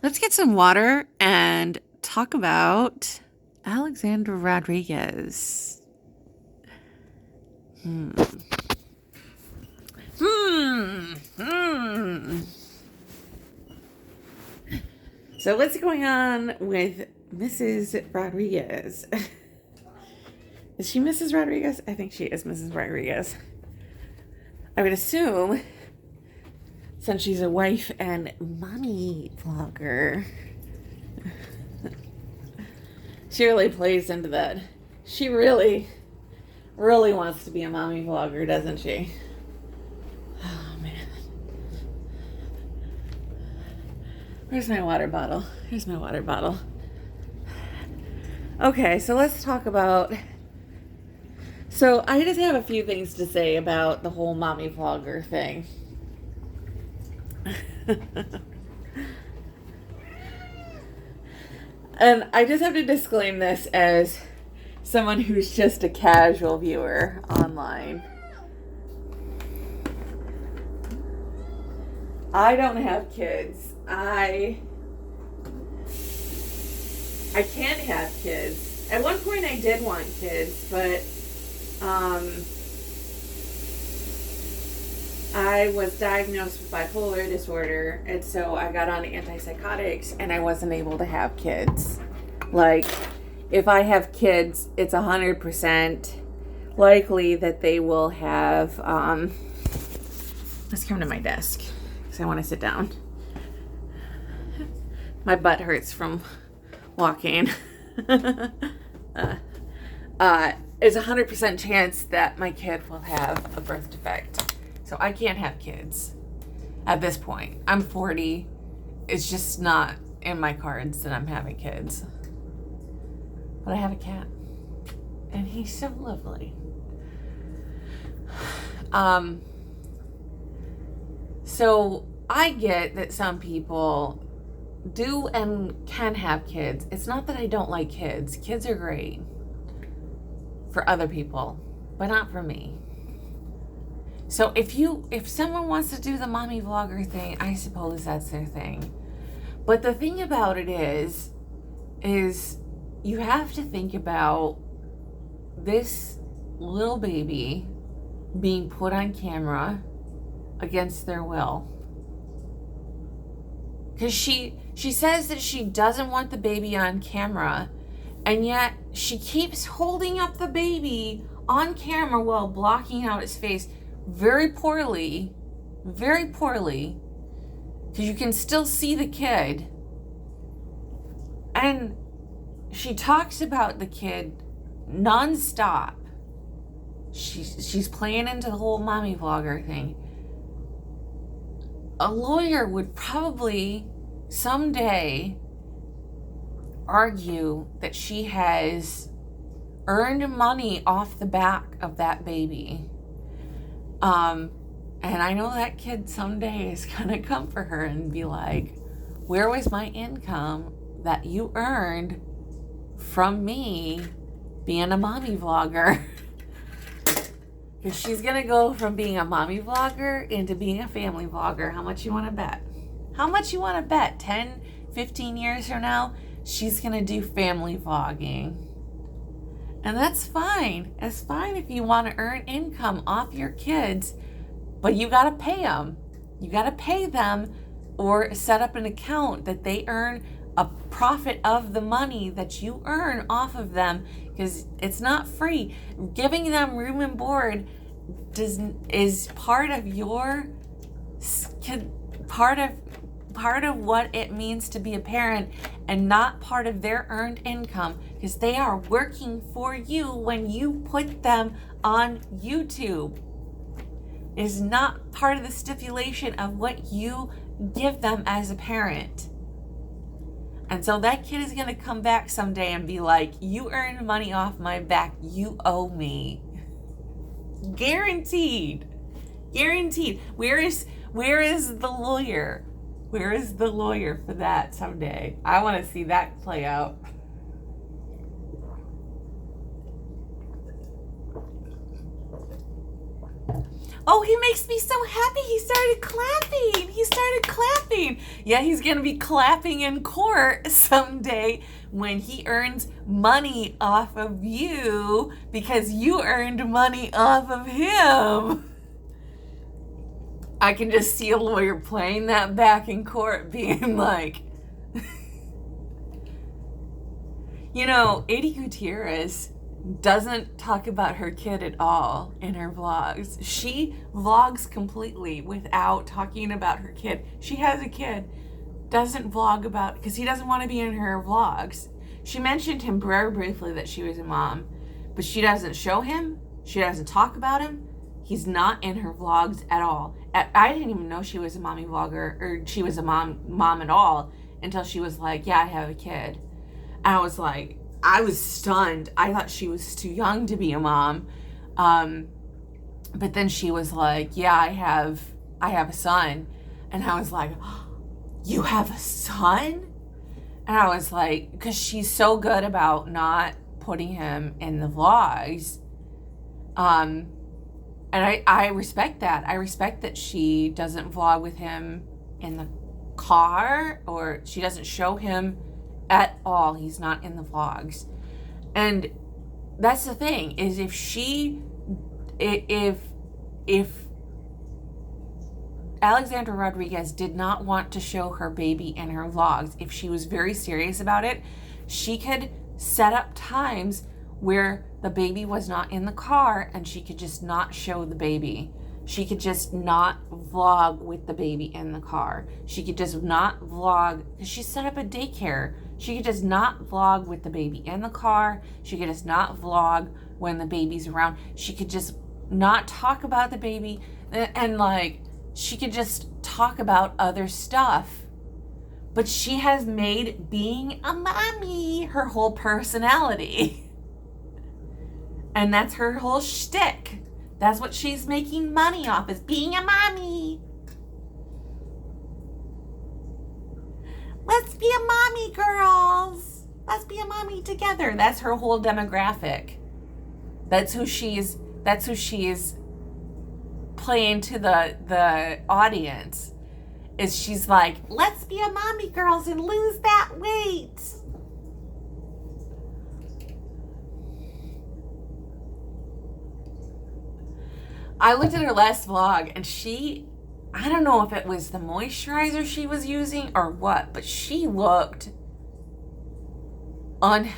Let's get some water and talk about Alexandra Rodriquez. Hmm. So what's going on with Mrs. Rodriguez? Is she Mrs. Rodriguez? I think she is Mrs. Rodriguez. I would assume, since she's a wife and mommy vlogger, she really plays into that. She really wants to be a mommy vlogger, doesn't she? Oh, man. Where's my water bottle? Here's my water bottle. Okay, so let's talk about... So I just have a few things to say about the whole mommy vlogger thing. And I just have to disclaim this as someone who's just a casual viewer online. I don't have kids. I can't have kids. At one point I did want kids, but I was diagnosed with bipolar disorder, and so I got on antipsychotics, and I wasn't able to have kids. Like, if I have kids, it's 100% likely that they will have, let's come to my desk, because I want to sit down. My butt hurts from walking. There's a 100% chance that my kid will have a birth defect. So I can't have kids at this point. I'm 40. It's just not in my cards that I'm having kids. But I have a cat. And he's so lovely. So I get that some people do and can have kids. It's not that I don't like kids. Kids are great for other people, but not for me. So if someone wants to do the mommy vlogger thing, I suppose that's their thing. But the thing about it is you have to think about this little baby being put on camera against their will. Because she says that she doesn't want the baby on camera, and yet she keeps holding up the baby on camera while blocking out its face very poorly, because you can still see the kid. And she talks about the kid nonstop. She's playing into the whole mommy vlogger thing. A lawyer would probably someday argue that she has earned money off the back of that baby. And I know that kid someday is gonna come for her and be like, where was my income that you earned from me being a mommy vlogger? Because she's gonna go from being a mommy vlogger into being a family vlogger. How much you wanna bet? How much you wanna bet? 10, 15 years from now, she's gonna do family vlogging. And that's fine. It's fine if you want to earn income off your kids, but you got to pay them. You got to pay them or set up an account that they earn a profit of the money that you earn off of them, because it's not free. Giving them room and board is part of your part of what it means to be a parent, and not part of their earned income, because they are working for you when you put them on YouTube. It is not part of the stipulation of what you give them as a parent. And so that kid is going to come back someday and be like, you earned money off my back, you owe me. Guaranteed. Where is the lawyer? Where is the lawyer for that someday? I want to see that play out. Oh, he makes me so happy. He started clapping. Yeah, he's going to be clapping in court someday when he earns money off of you because you earned money off of him. I can just see a lawyer playing that back in court being like, you know, Adi Gutierrez doesn't talk about her kid at all in her vlogs. She vlogs completely without talking about her kid. She has a kid, doesn't vlog about, because he doesn't want to be in her vlogs. She mentioned him very briefly that she was a mom, but she doesn't show him. She doesn't talk about him. He's not in her vlogs at all. I didn't even know she was a mommy vlogger, or she was a mom at all, until she was like, yeah, I have a kid. And I was like, I was stunned. I thought she was too young to be a mom. But then she was like, yeah, I have a son. And I was like, oh, you have a son? And I was like, because she's so good about not putting him in the vlogs. And I respect that. I respect that she doesn't vlog with him in the car, or she doesn't show him at all. He's not in the vlogs. And that's the thing, is if Alexandra Rodriquez did not want to show her baby in her vlogs, if she was very serious about it, she could set up times where the baby was not in the car and she could just not show the baby. She could just not vlog with the baby in the car. She could just not vlog, because she set up a daycare. She could just not vlog with the baby in the car. She could just not vlog when the baby's around. She could just not talk about the baby, and like, she could just talk about other stuff. But she has made being a mommy her whole personality. And that's her whole shtick. That's what she's making money off, is being a mommy. Let's be a mommy, girls. Let's be a mommy together. That's her whole demographic. That's who she's playing to the audience. Is she's like, let's be a mommy, girls, and lose that weight. I looked at her last vlog, and I don't know if it was the moisturizer she was using or what, but she looked I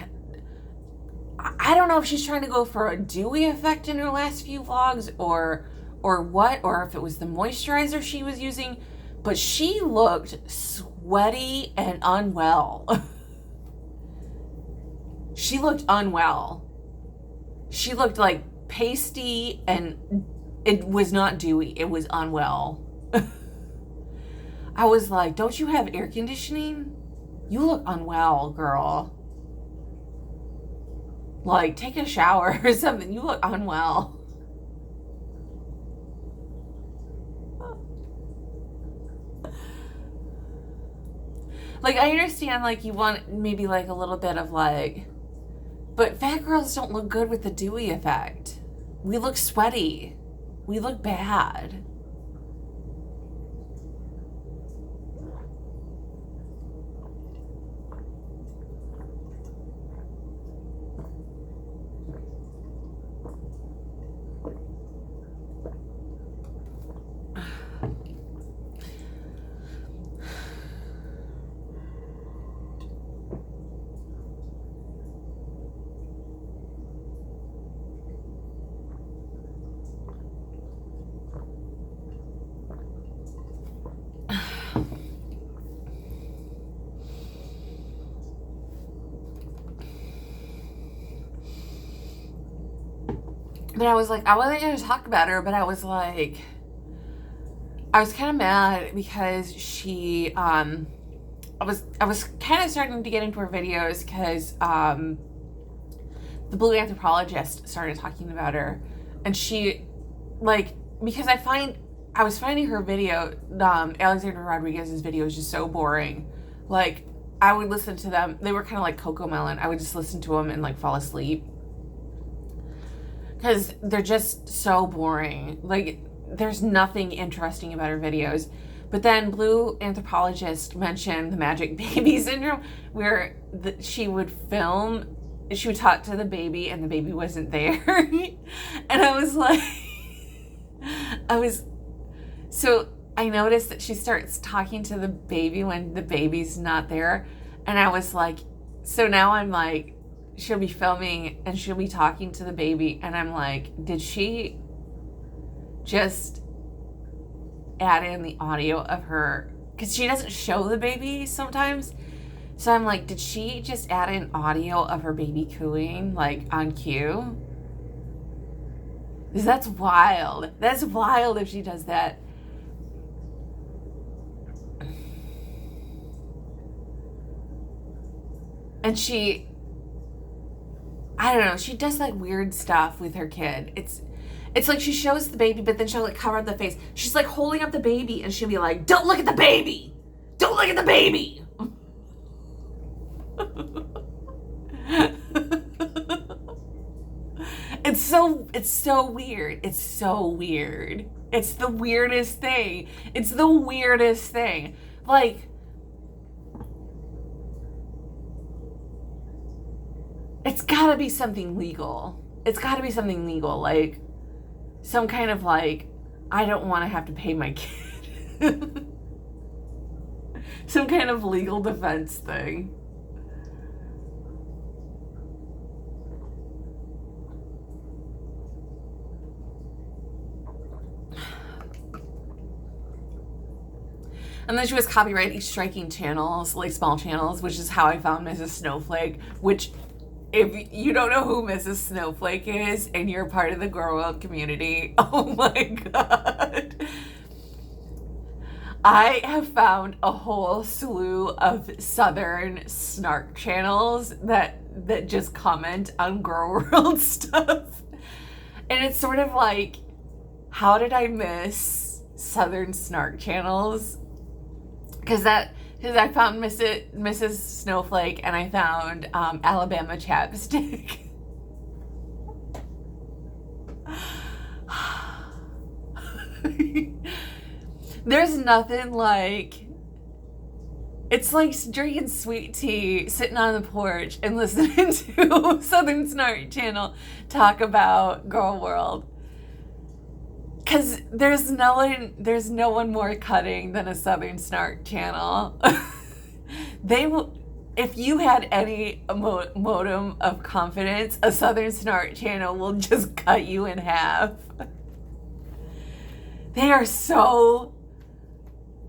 don't know if she's trying to go for a dewy effect in her last few vlogs or what, or if it was the moisturizer she was using, but she looked sweaty and unwell. She looked unwell. She looked like pasty, and it was not dewy. It was unwell. I was like, don't you have air conditioning? You look unwell, girl. Like, take a shower or something. You look unwell. Like, I understand, like, you want maybe, like, a little bit of, like, but fat girls don't look good with the dewy effect. We look sweaty. We look bad. But I was like, I wasn't going to talk about her, but I was like, I was kind of mad because she, I was kind of starting to get into her videos because the Blue Anthropologist started talking about her, and she, like, because I was finding her video, Alexandra Rodriguez's videos just so boring. Like, I would listen to them, they were kind of like Coco Melon. I would just listen to them and like fall asleep. Because they're just so boring. Like, there's nothing interesting about her videos. But then Blue Anthropologist mentioned the magic baby syndrome, where she would film, she would talk to the baby and the baby wasn't there. And I was like, so I noticed that she starts talking to the baby when the baby's not there. And I was like, so now I'm like, she'll be filming and she'll be talking to the baby. And I'm like, did she just add in the audio of her? Because she doesn't show the baby sometimes. So I'm like, did she just add in audio of her baby cooing, like, on cue? Because that's wild. That's wild if she does that. And she, I don't know, she does like weird stuff with her kid. It's like she shows the baby, but then she'll like cover up the face. She's like holding up the baby and she'll be like, don't look at the baby! Don't look at the baby! It's so weird. It's so weird. It's the weirdest thing. It's the weirdest thing. Like, it's gotta be something legal. It's gotta be something legal. Like, some kind of like, I don't want to have to pay my kid. Some kind of legal defense thing. And then she was copyright striking channels, like small channels, which is how I found Mrs. Snowflake, which, if you don't know who Mrs. Snowflake is and you're part of the Girl World community, oh my God. I have found a whole slew of Southern snark channels that just comment on Girl World stuff. And it's sort of like, how did I miss Southern snark channels? Because I found Mrs. Snowflake and I found Alabama Chapstick. There's nothing like, it's like drinking sweet tea, sitting on the porch and listening to Southern Snark Channel talk about Girl World. Because there's no one more cutting than a Southern Snark Channel. They will, if you had any modicum of confidence, a Southern Snark Channel will just cut you in half. They're so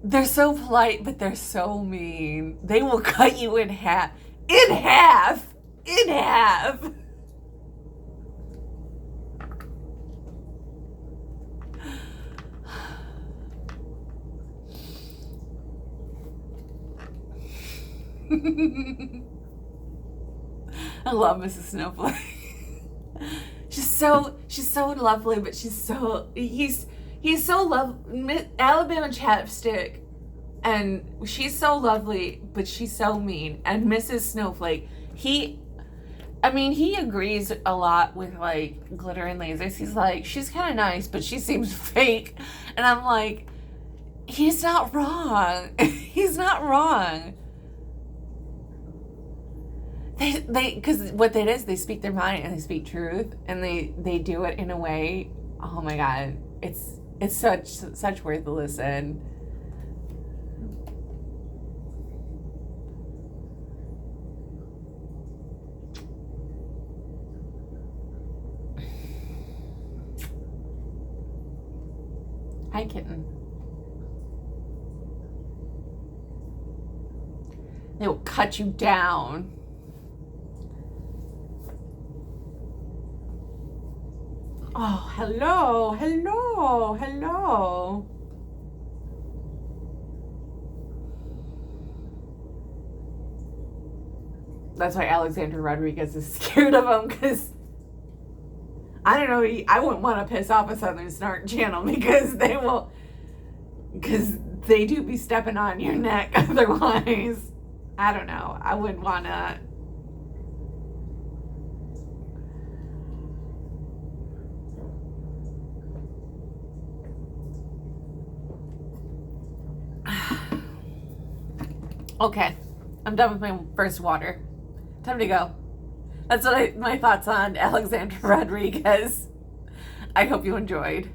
polite, but they're so mean. They will cut you in half. In half! In half! I love Mrs. Snowflake. she's so lovely, but he's so Alabama Chapstick, and she's so lovely, but she's so mean. And Mrs. Snowflake, he agrees a lot with like glitter and lasers. He's like, she's kind of nice, but she seems fake. And I'm like, he's not wrong. He's not wrong. They because what that is, they speak their mind and they speak truth, and they do it in a way, oh my God, it's such worth a listen. Hi, kitten. They will cut you down. Oh, hello. That's why Alexandra Rodriquez is scared of him, because I don't know, I wouldn't want to piss off a Southern Snark Channel, because they do be stepping on your neck otherwise. I don't know. I wouldn't want to. Okay, I'm done with my first water. Time to go. That's what my thoughts on Alexandra Rodriguez. I hope you enjoyed.